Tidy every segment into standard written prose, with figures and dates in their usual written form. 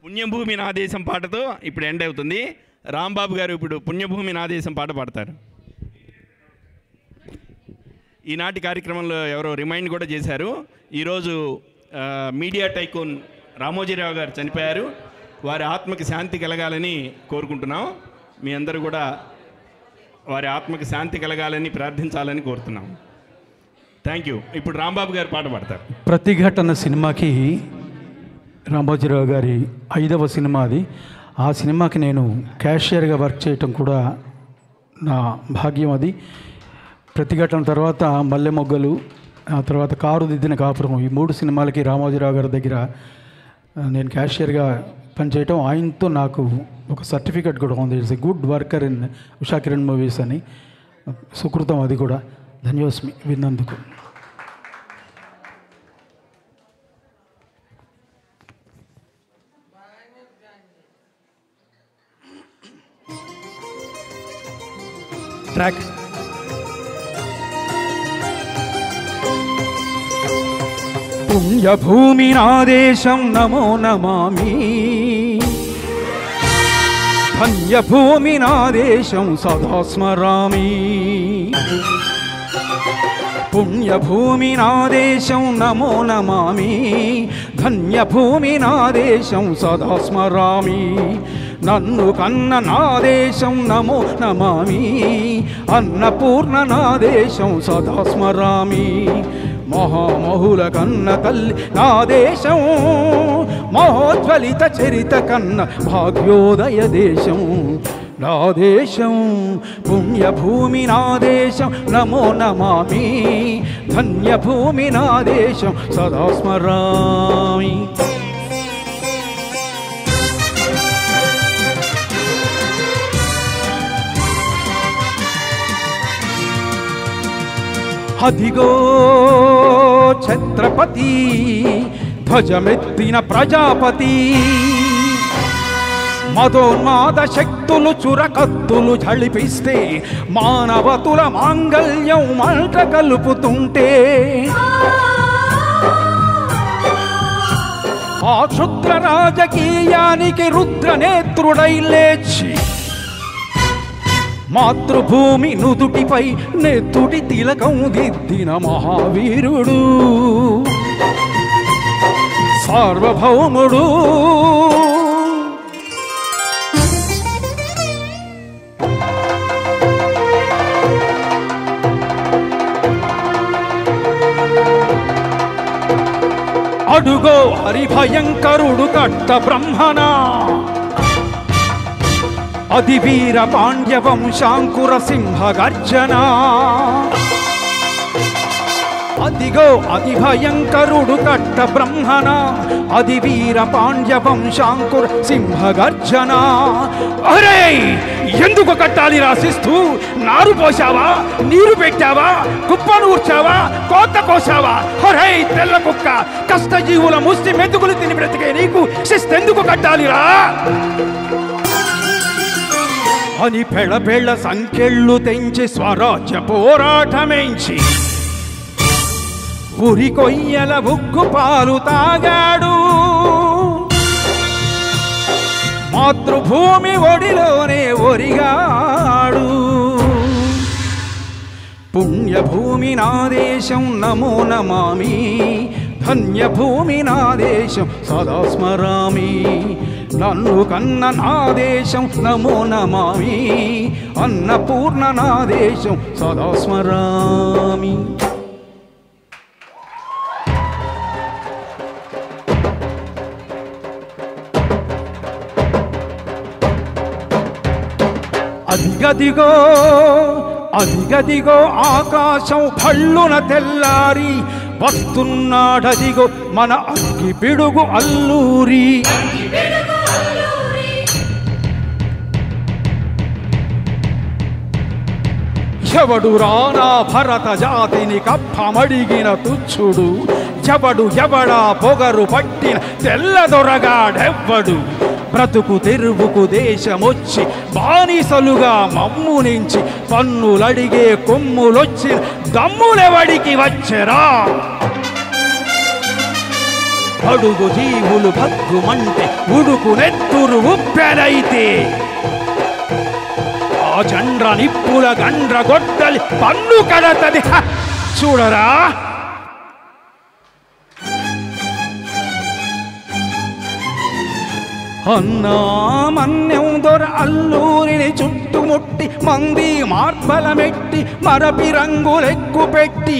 పుణ్యభూమి నా దేశం పాటతో ఇప్పుడు ఎండ్ అవుతుంది. రాంబాబు గారు ఇప్పుడు పుణ్యభూమి నా దేశం పాట పాడతారు. ఈనాటి కార్యక్రమంలో ఎవరో రిమైండ్ కూడా చేశారు. ఈరోజు మీడియా టైకూన్ రామోజీరావు గారు చనిపోయారు. వారి ఆత్మకి శాంతి కలగాలని కోరుకుంటున్నాం. మీ అందరూ కూడా వారి ఆత్మకి శాంతి కలగాలని ప్రార్థించాలని కోరుతున్నాం. Thank you. ఇప్పుడు రాంబాబు గారు పాట పాడతారు. ప్రతిఘటన సినిమాకి రామోజీరావు గారి 5వ సినిమా అది. ఆ సినిమాకి నేను క్యాషియర్గా వర్క్ చేయటం కూడా నా భాగ్యం. అది ప్రతిఘటన తర్వాత మల్లె మొగ్గలు, ఆ తర్వాత కారు దిద్దిన కాపురం, ఈ 3 సినిమాలకి రామోజీరావు గారి దగ్గర నేను క్యాషియర్గా పనిచేయటం. ఆయనతో నాకు ఒక సర్టిఫికెట్ కూడా ఉంది, it's a good worker in Usha Kiran movies అని. సుకృతం అది కూడా. ధన్యోస్మి విన్నందుకు. ట్రాక్ పుణ్యభూమి నా దేశం నమో నమామి, ధన్యభూమి నా దేశం సదా స్మరామి. పుణ్యభూమి నా దేశం నమో నమామి, ధన్యభూమి నా దేశం సదా స్మరామి. నన్ను కన్న నా దేశం నమో నమామి, అన్నపూర్ణ నా దేశం సదా స్మరామి. మహామహుల కన్న తల్లి నా దేశం, మహోజ్వలిత చరిత కన్న భాగ్యోదయ దేశం నా దేశం. పుణ్యభూమి నా దేశం నమో నమామి, ధన్యభూమి నా దేశం సదా స్మరామి. అదిగో ఛత్రపతి, ధ్వజమెత్తిన ప్రజాపతి. మదోన్మాద శక్తులు చురకత్తులు ఝళిపిస్తే, మానవతుల మాంగల్యం మంట కలుపుతుంటే, ఆ క్షుద్ర రాజకీయానికి రుద్రనేత్రుడై లేచి, మాతృభూమి నుదుటిపై నెత్తుటి తిలకం దిద్దిన మహావీరుడు, సార్వభౌముడు. అడుగో హరిభయంకరుడు కట్ట బ్రహ్మణ, అది వీర పాండ్య వంశాంకుర సింహ గర్జన. అదిగో అతి భయంకరుడు కట్ట బ్రహ్మణ, అది వీర పాండ్య వంశాంకుర సింహ గర్జన. అరే ఎందుకు కట్టాలి రాసిస్తూ, నారు పోసావా, నీరు పెట్టావా, కుప్పనూర్చావా, కోత కోసావా? అరే తెల్ల కుక్క, కష్టజీవుల ముష్టి మెతుకులు తిని బ్రతికే నీకు శిస్తెందుకు కట్టాలిరా అని పెళ్ళ సంకెళ్ళు తెంచి స్వరాజ్య పోరాటమెంచి, ఉరి కొయ్యల ఉగ్గు పాలు తాగాడు. మాతృభూమి ఒడిలోనే ఒరిగాడు. పుణ్యభూమి నా దేశం నమో నమామి, ధన్యభూమి నా దేశం సదా స్మరామి. నన్ను కన్న నా దేశం నమో నమామి, అన్నపూర్ణ నా దేశం సదా స్మరామి. అదిగదిగో అదిగదిగో ఆకాశం భళ్ళున తెల్లారి, వస్తున్నాడదిగో మన అగ్గి పిడుగు అల్లూరి. ఎవడు రానా భరత జాతిని కప్పమడిగిన తుచ్చుడు, ఎవడు ఎవడా పొగరు పట్టిన తెల్లదొరగాడెవ్వడు. బ్రతుకు తెరువుకు దేశమొచ్చి బానిసలుగా మమ్ము నుంచి పన్నులడిగే కొమ్ములొచ్చిన దమ్ములెవడికి వచ్చెరా? అడుగు జీవులు భగ్గుమంటే ఉడుకు నెత్తురు ఉప్పెనైతే ఆ చండ్ర నిప్పుల గండ్ర గొడ్డలి పన్ను కడతది చూడరా. అన్నా మన్యం దొర అల్లూరిని చుట్టుముట్టి మంది మార్బలమెట్టి మరపి రంగులెక్కు పెట్టి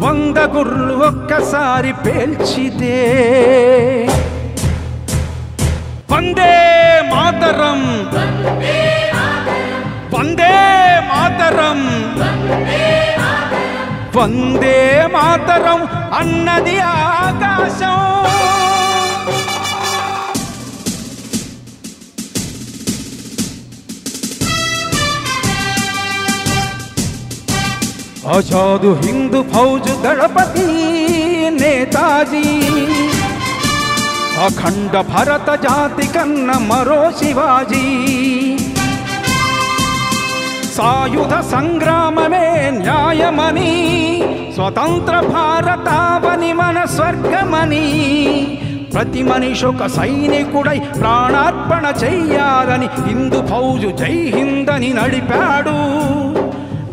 100 గుర్లు ఒక్కసారి పేల్చితే వందే మాతరం వందే మాతరం వందే మాతరం అన్నది ఆకాశం. ఆజాదు హిందూ ఫౌజ్ దళపతి నేతాజీ అఖండ భరత జాతి కన్న మరో శివాజీ సాయుధ సంగ్రామమే న్యాయమని స్వతంత్ర భారతావని మన స్వర్గమని ప్రతి మనిషొక సైనికుడై ప్రాణార్పణ చెయ్యాలని హిందూ ఫౌజు జై హిందని నడిపాడు.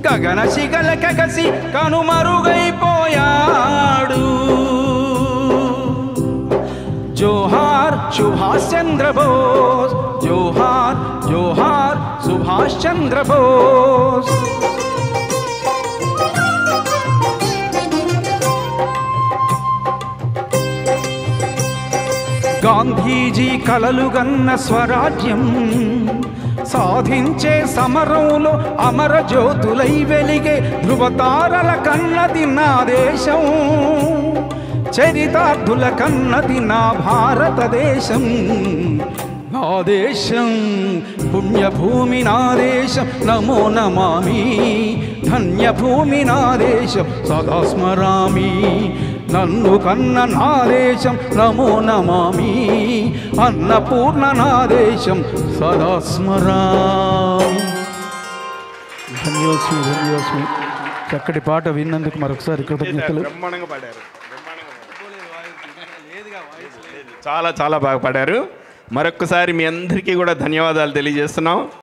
గగన శిగల కగసి కనుమరుగైపోయాడు. జోహార్ సుభాష్ చంద్ర బోస్, జోహార్ జోహార్ సుభాష్ చంద్ర బోస్. గాంధీజీ కలలుగన్న స్వరాజ్యం సాధించే సమరంలో అమర జ్యోతులై వెలిగే ధృవతారల కన్నది నా దేశం. చరితార్థుల కన్నది నా భారతదేశం. నా దేశం పుణ్యభూమి నా దేశం నమో నమామి. ధన్యభూమి నా దేశం సదా స్మరామి. నన్ను కన్న నా దేశం నమో నమామి. అన్నపూర్ణ నా దేశం సదా స్మరామి. ధన్యోస్మి ధన్యోస్మి. చక్కటి పాట విన్నందుకు మరొకసారి కృతజ్ఞతలు. చాలా చాలా బాగా పాడారు. మరొక్కసారి మీ అందరికీ కూడా ధన్యవాదాలు తెలియజేస్తున్నాం.